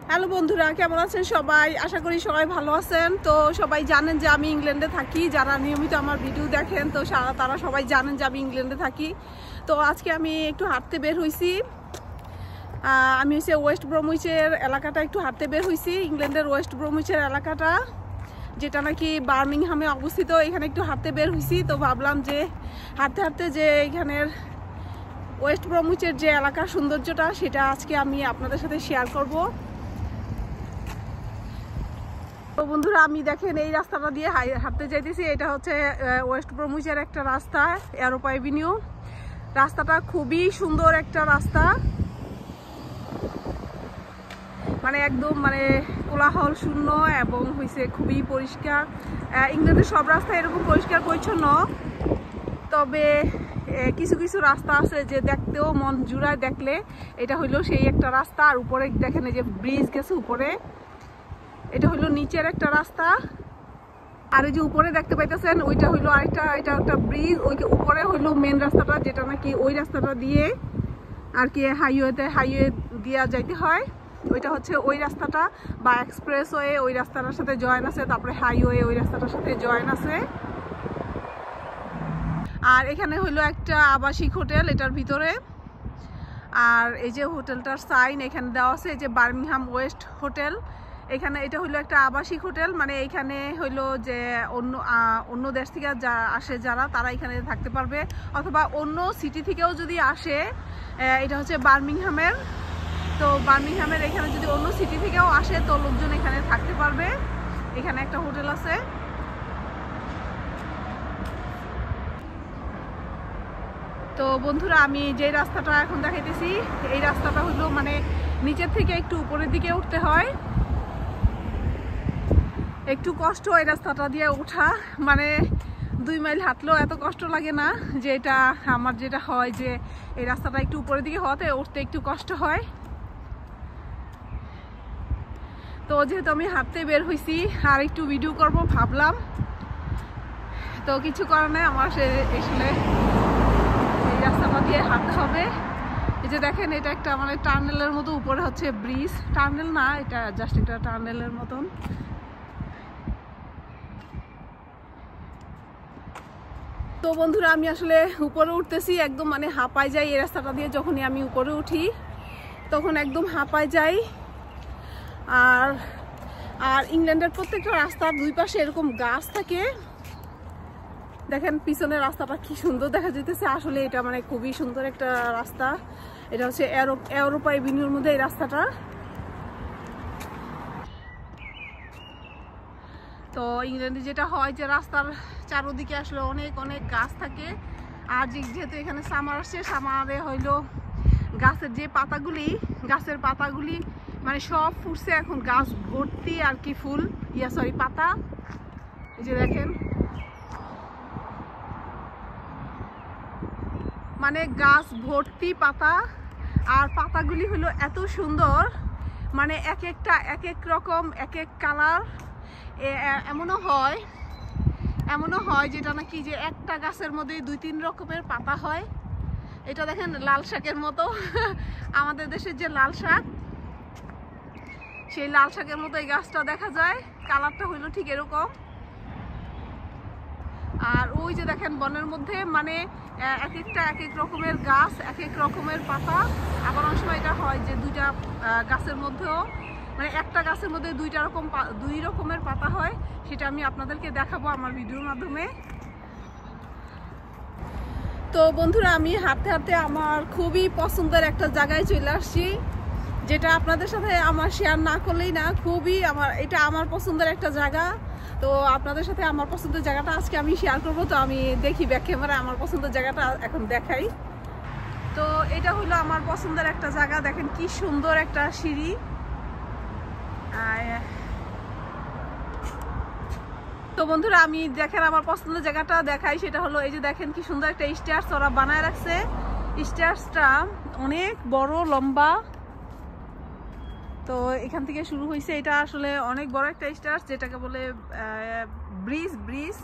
Hello বন্ধুরা, কেমন আছেন সবাই? আশা করি সবাই ভালো আছেন। তো সবাই জানেন যে আমি ইংল্যান্ডে থাকি। যারা নিয়মিত আমার ভিডিও দেখেন তো তারা সবাই জানেন যে আমি ইংল্যান্ডে থাকি। তো আজকে আমি একটু হাঁটতে বের হয়েছি। আমি হচ্ছে ওয়েস্ট ব্রমউইচের এলাকাটা একটু হাঁটতে বের হয়েছি। ইংল্যান্ডের ওয়েস্ট ব্রমউইচের এলাকাটা, যেটা নাকি বার্মিংহামে অবস্থিত, এখানে একটু হাঁটতে বের হয়েছি। তো ভাবলাম যে হাঁটতে হাঁটতে যে এখানের ওয়েস্ট ব্রমউইচের যে এলাকার সৌন্দর্যটা, সেটা আজকে আমি আপনাদের সাথে শেয়ার করব। তো বন্ধুরা, আমি দেখেন এই রাস্তাটা দিয়ে হাঁটতে যাইতেছি। এটা হচ্ছে ওয়েস্ট ব্রমউইচের একটা রাস্তা, ইউরোপ অ্যাভিনিউ। রাস্তাটা খুবই সুন্দর একটা রাস্তা, মানে একদম কোলাহল শূন্য এবং হয়েছে খুবই পরিষ্কার। ইংল্যান্ডের সব রাস্তা এরকম পরিষ্কার পরিচ্ছন্ন, তবে কিছু কিছু রাস্তা আছে যে দেখতেও মন জুড়ায়। দেখলে এটা হইলো সেই একটা রাস্তা। আর উপরে দেখেন এই যে ব্রিজ গেছে উপরে, এটা হইলো নিচের একটা রাস্তা। আর এই যে উপরে দেখতে পাইতেছেন ওইটা হইলো আরেকটা, এটা একটা ব্রিজ। ওই উপরে হইলো মেন রাস্তাটা, যেটা নাকি ওই রাস্তাটা দিয়ে আর কি হাইওয়ে দিয়া যাইতে হয়। ওইটা হচ্ছে ওই রাস্তাটা, বা এক্সপ্রেসওয়ে ওই রাস্তাটার সাথে জয়েন আছে, তারপরে হাইওয়ে ওই রাস্তাটার সাথে জয়েন আছে। আর এখানে হইলো একটা আবাসিক হোটেল এটার ভিতরে। আর এই যে হোটেলটার সাইন এখানে দেওয়া আছে, এই যে বার্মিংহাম ওয়েস্ট হোটেল। এখানে এটা হইলো একটা আবাসিক হোটেল, মানে এখানে হইলো যে অন্য দেশ থেকে আসে যারা, তারা এখানে থাকতে পারবে, অথবা অন্য সিটি থেকেও যদি আসে। এটা হচ্ছে বার্মিংহামের। তো বার্মিংহামের এখানে যদি অন্য সিটি থেকেও আসে তো লোকজন এখানে থাকতে পারবে। এখানে একটা হোটেল আছে। তো বন্ধুরা, আমি যে রাস্তাটা এখন দেখাইতেছি, এই রাস্তাটা হলো নিচের থেকে একটু উপরের দিকে উঠতে হয়। একটু কষ্ট এই রাস্তাটা দিয়ে ওঠা, 2 মাইল হাঁটলেও এত কষ্ট লাগে না। যে এটা আমার যেটা হয় যে এই রাস্তাটা একটু উপরের দিকে হওয়াতে উঠতে একটু কষ্ট হয়। তো যেহেতু আমি হাঁটতে বের হয়েছি আর একটু ভিডিও করব ভাবলাম, তো কিছু করার নেই, আমার আসলে এই রাস্তাটা দিয়ে হাঁটতে হবে। এই যে দেখেন এটা একটা টার্নেলের মতো, উপরে হচ্ছে ব্রিজ। টার্নেল না, এটা জাস্ট একটা টার্নেলের মতন। তো বন্ধুরা, আমি আসলে উপরে উঠতেছি, একদম হাঁপায় যাই এই রাস্তাটা দিয়ে। যখনই আমি উপরে উঠি তখন একদম হাঁপায় যাই। আর ইংল্যান্ডের প্রত্যেকটা রাস্তার দুই পাশে এরকম গাছ থাকে। দেখেন পিছনের রাস্তাটা কি সুন্দর দেখা যেতেছে। আসলে এটা খুবই সুন্দর একটা রাস্তা। এটা হচ্ছে ইউরোপ অ্যাভিনিউর মধ্যে এই রাস্তাটা। তো ইংল্যান্ডে যেটা হয় যে রাস্তার চারদিকে আসলে অনেক অনেক গাছ থাকে। আর যেহেতু এখানে সামার আসছে, সামারে হইলো গাছের পাতাগুলি সব ফুটছে। এখন গাছ ভর্তি আর কি ফুল, পাতা। এই যে দেখেন গাছ ভর্তি পাতা। আর পাতাগুলি হলো এত সুন্দর, এক একটা এক এক রকম, এক এক কালার। এমনও হয় যেটা নাকি যে একটা গাছের মধ্যে 2-3 রকমের পাতা হয়। এটা দেখেন লাল শাকের মতো। আমাদের দেশের যে লাল শাক, সেই লাল শাকের মতো এই গাছটা দেখা যায়। কালারটা হইলো ঠিক এরকম। আর ওই যে দেখেন বনের মধ্যে এক একটা এক এক রকমের গাছ, এক এক রকমের পাতা। আবার অনেক সময় এটা হয় যে দুইটা গাছের মধ্যেও একটা গাছের মধ্যে দুই রকমের পাতা হয়। সেটা আমি আপনাদেরকে দেখাবো আমার ভিডিওর মাধ্যমে। তো বন্ধুরা, আমি হাঁটতে হাঁটতে আমার খুবই পছন্দের একটা জায়গায় চলে আসছি, যেটা আপনাদের সাথে আমার শেয়ার না করলেই না। এটা আমার পছন্দের একটা জায়গা। তো আপনাদের সাথে আমার পছন্দের জায়গাটা আজকে আমি শেয়ার করব। তো আমি দেখি ব্যাক ক্যামেরায় আমার পছন্দের জায়গাটা এখন দেখাই। তো এটা হলো আমার পছন্দের একটা জায়গা। দেখেন কি সুন্দর একটা সিঁড়ি। তো বন্ধুরা, আমি দেখেন আমার পছন্দের জায়গাটা দেখাই। সেটা হলো এই যে দেখেন কি সুন্দর একটা স্টেয়ার্স ওরা বানায় রাখছে। স্টেয়ার্সটা অনেক বড় লম্বা। তো এখান থেকে শুরু হয়েছে। এটা আসলে অনেক বড় একটা স্টেয়ার্স, যেটাকে বলে ব্রিজ,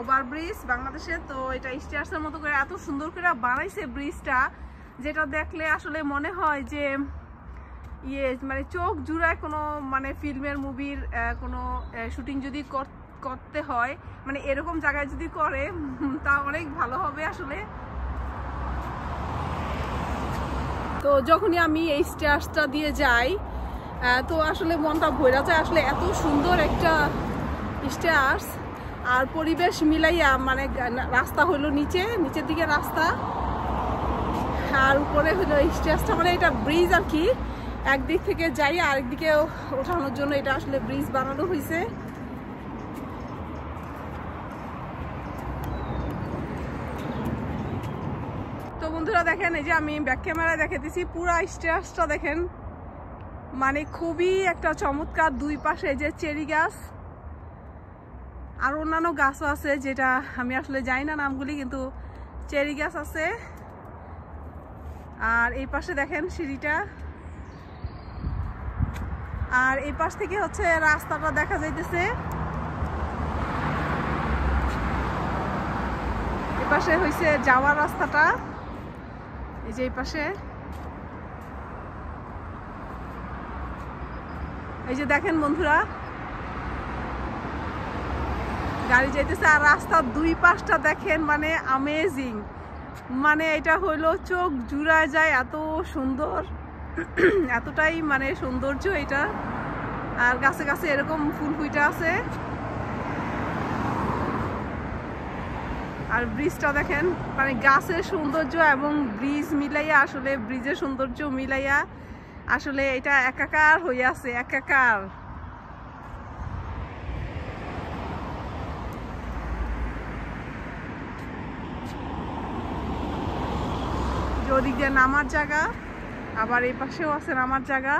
ওভার ব্রিজ বাংলাদেশে। তো এটা স্টেয়ার্সের মতো করে এত সুন্দর করে বানাইছে ব্রিজটা, যেটা দেখলে আসলে মনে হয় যে মানে চোখ জুড়ায় কোনো মানে ফিল্মের মুভির কোনো শুটিং যদি করতে হয়, মানে এরকম জায়গায় যদি করে তা অনেক ভালো হবে আসলে। তো যখনই আমি এই স্টেয়ার্সটা দিয়ে যাই তো আসলে মনটা ভরে যায়, আসলে এত সুন্দর একটা স্টেয়ার্স। আর পরিবেশ মিলাইয়া মানে রাস্তা হলো নিচের দিকে রাস্তা, আর উপরে হলো স্টেয়ার্সটা, মানে এটা ব্রিজ আর কি। একদিক থেকে যাই আরেক দিকে ওঠানোর জন্য এটা আসলে ব্রিজ বানানো হয়েছে। তো বন্ধুরা দেখেন, এই যে আমি ব্যাক ক্যামেরায় দেখাতেছি পুরা স্টেয়ার্সটা দেখেন, মানে খুবই একটা চমৎকার। দুই পাশে যে চেরি গাছ আর অন্যান্য গাছও আছে, যেটা আমি আসলে জানি না নামগুলি, কিন্তু চেরি গাছ আছে। আর এই পাশে দেখেন সিঁড়িটা, আর এই পাশ থেকে হচ্ছে রাস্তাটা দেখা যাইতেছে। এই পাশে হইছে যাওয়ার রাস্তাটা, এই যে এই পাশে, এই যে দেখেন বন্ধুরা গাড়ি যাইতেছে। আর রাস্তার দুই পাশটা দেখেন, মানে আমেজিং, মানে এটা হইলো চোখ জুড়ায় যায়, এত সুন্দর, এতটাই মানে সৌন্দর্য এটা। আর গাছে গাছে এরকম ফুল ফুইটা আছে। আর ব্রিজটা দেখেন, মানে গাছের সৌন্দর্য এবং ব্রিজ মিলাইয়া, আসলে ব্রিজের সৌন্দর্য মিলাইয়া আসলে এটা একাকার হয়ে আছে, একাকার। ওদিক দিয়ে নামার জায়গা, আবার এই পাশেও আছে নামার জায়গা,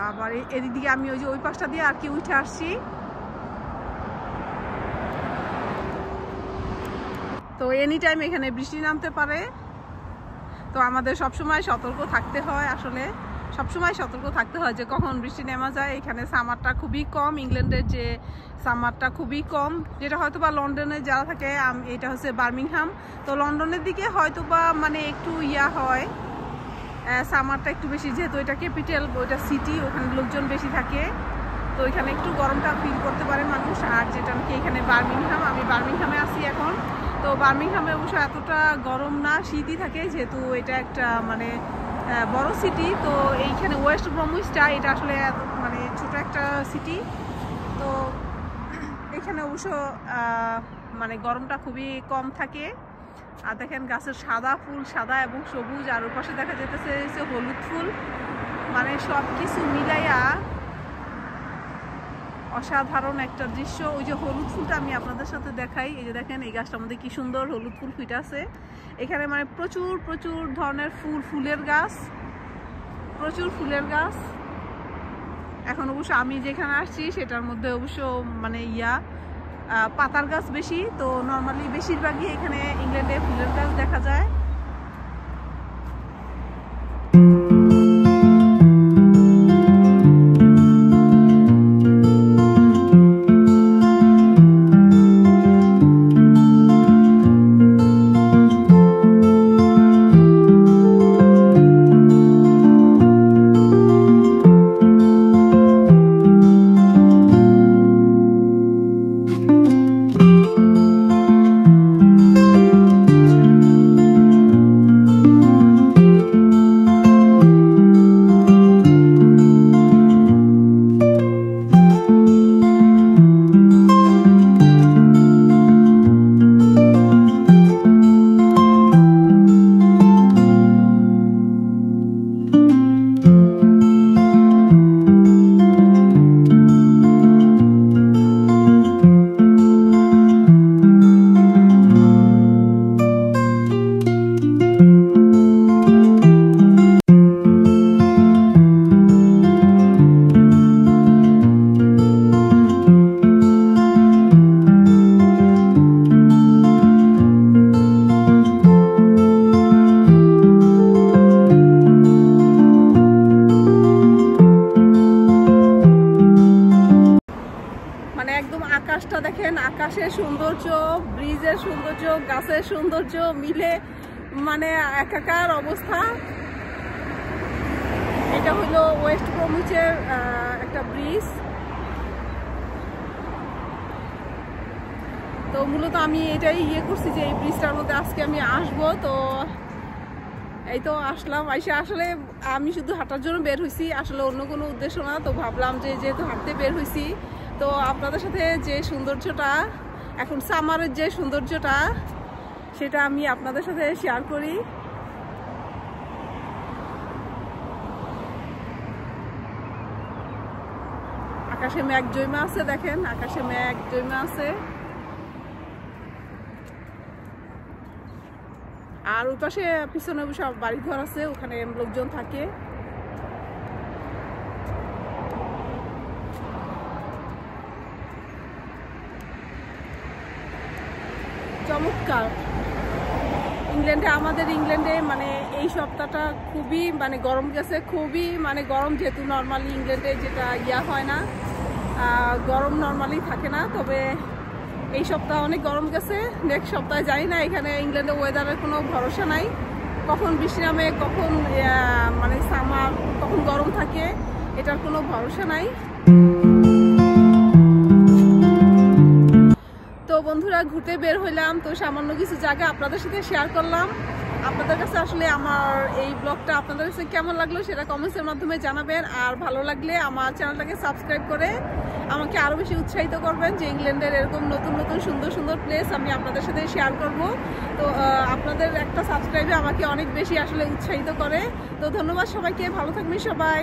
আবার এদিক দিকে আমি ওই যে ওই পাশটা দিয়ে আর কি উঠে আসছি। তো এনি টাইম এখানে বৃষ্টি নামতে পারে, তো আমাদের সবসময় সতর্ক থাকতে হয়, আসলে সবসময় সতর্ক থাকতে হয় যে কখন বৃষ্টি নেমা যায়। এখানে সামারটা খুবই কম, ইংল্যান্ডের যে সামারটা খুবই কম, যেটা হয়তো বা লন্ডনে যারা থাকে, এটা হচ্ছে বার্মিংহাম, তো লন্ডনের দিকে হয়তো বা মানে একটু ইয়া হয়, সামারটা একটু বেশি, যেহেতু এটা ক্যাপিটাল, ওইটা সিটি, ওখানে লোকজন বেশি থাকে, তো এখানে একটু গরমটা ফিল করতে পারে মানুষ। আর যেটা নাকি এখানে বার্মিংহাম, আমি বার্মিংহামে আছি এখন, তো বার্মিংহামে অবশ্য এতটা গরম না, শীতই থাকে, যেহেতু এটা একটা মানে বড় সিটি। তো এইখানে ওয়েস্ট ব্রমউইচটা, এটা আসলে মানে ছোট একটা সিটি, তো এখানে অবশ্য মানে গরমটা খুবই কম থাকে। আর দেখেন গাছের সাদা ফুল, সাদা এবং সবুজ, আর ওর পাশে দেখা যেতেছে হলুদ ফুল, মানে সব কিছু মিলাইয়া অসাধারণ একটা দৃশ্য। ওই যে হলুদ ফুলটা আমি আপনাদের সাথে দেখাই, এই যে দেখেন এই গাছটার মধ্যে কি সুন্দর হলুদ ফুল ফুটে আছে। এখানে মানে প্রচুর প্রচুর ধরনের ফুলের গাছ, প্রচুর ফুলের গাছ। এখন অবশ্য আমি যেখানে আসছি সেটার মধ্যে অবশ্য মানে পাতার গাছ বেশি, তো নর্মালি বেশিরভাগই এখানে ইংল্যান্ডে ফুলের গাছ দেখা যায়। আকাশটা দেখেন, আকাশের সৌন্দর্য, ব্রিজের সৌন্দর্য, গাছের সৌন্দর্য মিলে মানে একাকার অবস্থা। এটা হলো ওয়েস্ট ব্রমিচের একটা ব্রিজ। তো মূলত আমি এটাই করছি যে এই ব্রিজটার মধ্যে আজকে আমি আসবো। তো এই তো আসলাম, আসলে আমি শুধু হাঁটার জন্য বের হয়েছি, আসলে অন্য কোনো উদ্দেশ্য না। তো ভাবলাম যে যেহেতু হাঁটতে বের হয়েছি, তো আপনাদের সাথে যে সৌন্দর্যটা, এখন সামারের যে সৌন্দর্যটা, সেটা আমি আপনাদের সাথে শেয়ার করি। আকাশে মেঘ জমে আছে, দেখেন আকাশে মেঘ জমে আছে। আর ওই পাশে পিছনে সব বাড়িঘর আছে, ওখানে লোকজন থাকে। চমৎকার। ইংল্যান্ডে, আমাদের ইংল্যান্ডে মানে এই সপ্তাহটা খুবই মানে গরম গেছে, খুবই মানে গরম, যেহেতু নর্মালি ইংল্যান্ডে যেটা হয় না, গরম নর্মালি থাকে না। তবে এই সপ্তাহ অনেক গরম গেছে। নেক্সট সপ্তাহে জানি না, এখানে ইংল্যান্ডে ওয়েদারের কোনো ভরসা নাই, কখন বৃষ্টি নামে, কখন মানে সামার, কখন গরম থাকে, এটার কোনো ভরসা নাই। তো বন্ধুরা, ঘুরতে বের হইলাম, তো সামান্য কিছু জায়গা আপনাদের সাথে শেয়ার করলাম। আপনাদের কাছে আসলে আমার এই ব্লগটা আপনাদের কাছে কেমন লাগলো সেটা কমেন্টসের মাধ্যমে জানাবেন। আর ভালো লাগলে আমার চ্যানেলটাকে সাবস্ক্রাইব করে আমাকে আরও বেশি উৎসাহিত করবেন যে ইংল্যান্ডের এরকম নতুন নতুন সুন্দর সুন্দর প্লেস আমি আপনাদের সাথে শেয়ার করব। তো আপনাদের একটা সাবস্ক্রাইবে আমাকে অনেক বেশি আসলে উৎসাহিত করে। তো ধন্যবাদ সবাইকে, ভালো থাকবেন সবাই।